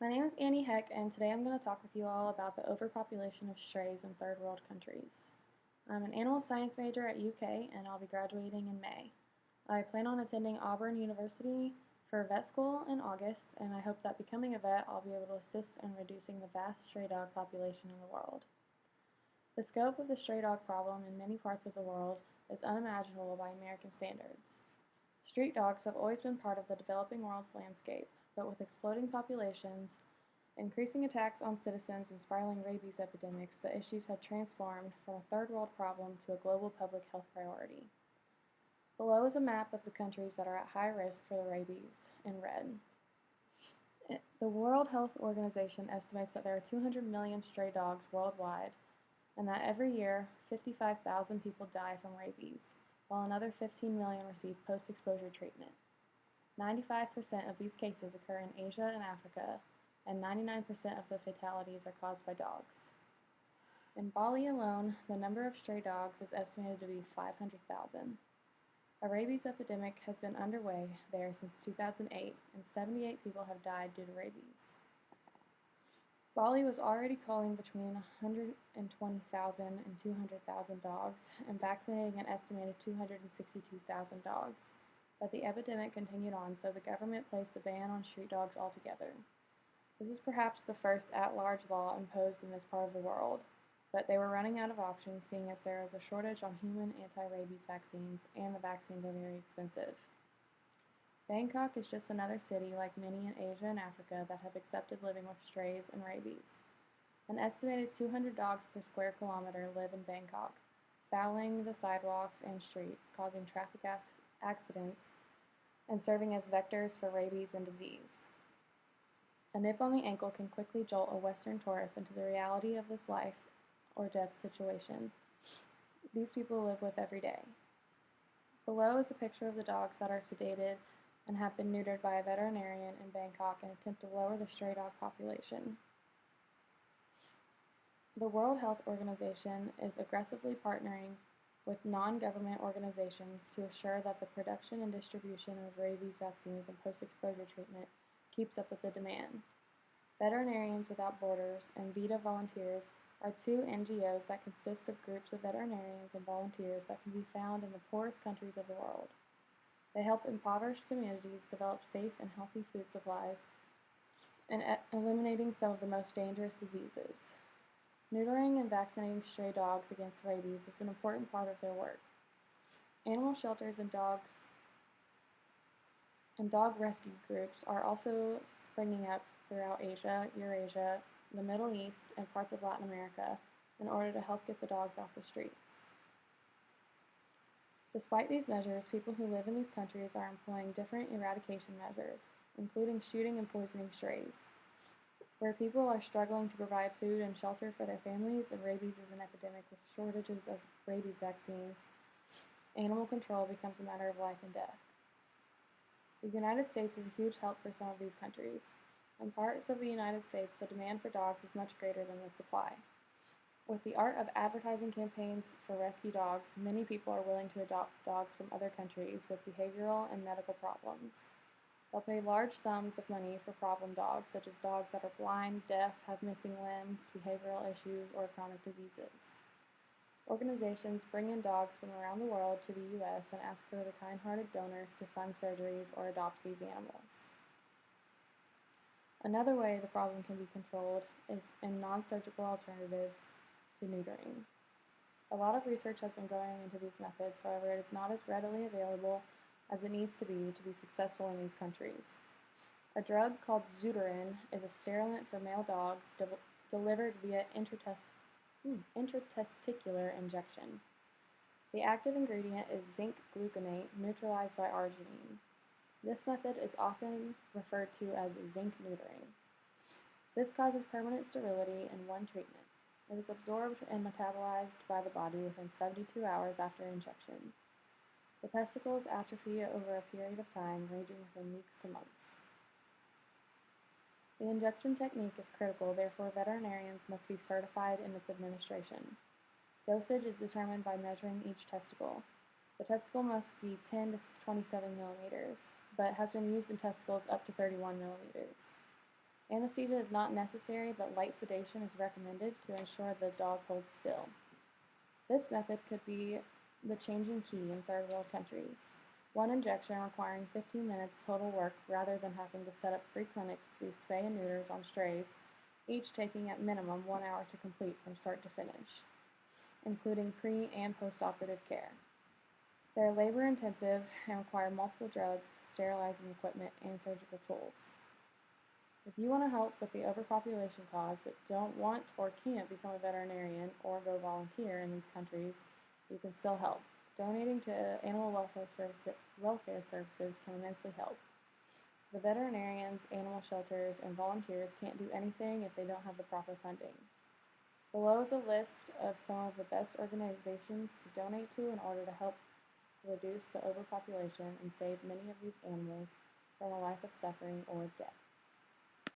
My name is Annie Heck, and today I'm going to talk with you all about the overpopulation of strays in third world countries. I'm an animal science major at UK, and I'll be graduating in May. I plan on attending Auburn University for vet school in August, and I hope that becoming a vet, I'll be able to assist in reducing the vast stray dog population in the world. The scope of the stray dog problem in many parts of the world is unimaginable by American standards. Street dogs have always been part of the developing world's landscape, but with exploding populations, increasing attacks on citizens, and spiraling rabies epidemics, the issues had transformed from a third world problem to a global public health priority. Below is a map of the countries that are at high risk for the rabies in red. The World Health Organization estimates that there are 200 million stray dogs worldwide, and that every year 55,000 people die from rabies, while another 15 million receive post-exposure treatment. 95% of these cases occur in Asia and Africa, and 99% of the fatalities are caused by dogs. In Bali alone, the number of stray dogs is estimated to be 500,000. A rabies epidemic has been underway there since 2008, and 78 people have died due to rabies. Bali was already culling between 120,000 and 200,000 dogs and vaccinating an estimated 262,000 dogs. But the epidemic continued on, so the government placed a ban on street dogs altogether. This is perhaps the first at-large law imposed in this part of the world, but they were running out of options seeing as there is a shortage on human anti-rabies vaccines, and the vaccines are very expensive. Bangkok is just another city like many in Asia and Africa that have accepted living with strays and rabies. An estimated 200 dogs per square kilometer live in Bangkok, fouling the sidewalks and streets, causing traffic accidents, and serving as vectors for rabies and disease. A nip on the ankle can quickly jolt a Western tourist into the reality of this life or death situation these people live with every day. Below is a picture of the dogs that are sedated and have been neutered by a veterinarian in Bangkok in an attempt to lower the stray dog population. The World Health Organization is aggressively partnering with non-government organizations to assure that the production and distribution of rabies vaccines and post-exposure treatment keeps up with the demand. Veterinarians Without Borders and VITA Volunteers are two NGOs that consist of groups of veterinarians and volunteers that can be found in the poorest countries of the world. They help impoverished communities develop safe and healthy food supplies and eliminating some of the most dangerous diseases. Neutering and vaccinating stray dogs against rabies is an important part of their work. Animal shelters and dog rescue groups are also springing up throughout Asia, Eurasia, the Middle East, and parts of Latin America in order to help get the dogs off the streets. Despite these measures, people who live in these countries are employing different eradication measures, including shooting and poisoning strays. Where people are struggling to provide food and shelter for their families, and rabies is an epidemic with shortages of rabies vaccines, animal control becomes a matter of life and death. The United States is a huge help for some of these countries. In parts of the United States, the demand for dogs is much greater than the supply. With the art of advertising campaigns for rescue dogs, many people are willing to adopt dogs from other countries with behavioral and medical problems. They'll pay large sums of money for problem dogs, such as dogs that are blind, deaf, have missing limbs, behavioral issues, or chronic diseases. Organizations bring in dogs from around the world to the U.S. and ask for the kind-hearted donors to fund surgeries or adopt these animals. Another way the problem can be controlled is in non-surgical alternatives to neutering. A lot of research has been going into these methods, however, it is not as readily available as it needs to be successful in these countries. A drug called Zutarin is a sterilant for male dogs delivered via intratesticular injection. The active ingredient is zinc gluconate neutralized by arginine. This method is often referred to as zinc neutering. This causes permanent sterility in one treatment. It is absorbed and metabolized by the body within 72 hours after injection. The testicles atrophy over a period of time ranging from weeks to months. The injection technique is critical, therefore veterinarians must be certified in its administration. Dosage is determined by measuring each testicle. The testicle must be 10 to 27 millimeters, but has been used in testicles up to 31 millimeters. Anesthesia is not necessary, but light sedation is recommended to ensure the dog holds still. This method could be the changing key in third world countries. One injection requiring 15 minutes total work rather than having to set up free clinics to do spay and neuters on strays, each taking at minimum 1 hour to complete from start to finish, including pre- and post-operative care. They are labor intensive and require multiple drugs, sterilizing equipment, and surgical tools. If you want to help with the overpopulation cause but don't want or can't become a veterinarian or go volunteer in these countries, you can still help. Donating to animal welfare services can immensely help. The veterinarians, animal shelters, and volunteers can't do anything if they don't have the proper funding. Below is a list of some of the best organizations to donate to in order to help reduce the overpopulation and save many of these animals from a life of suffering or death.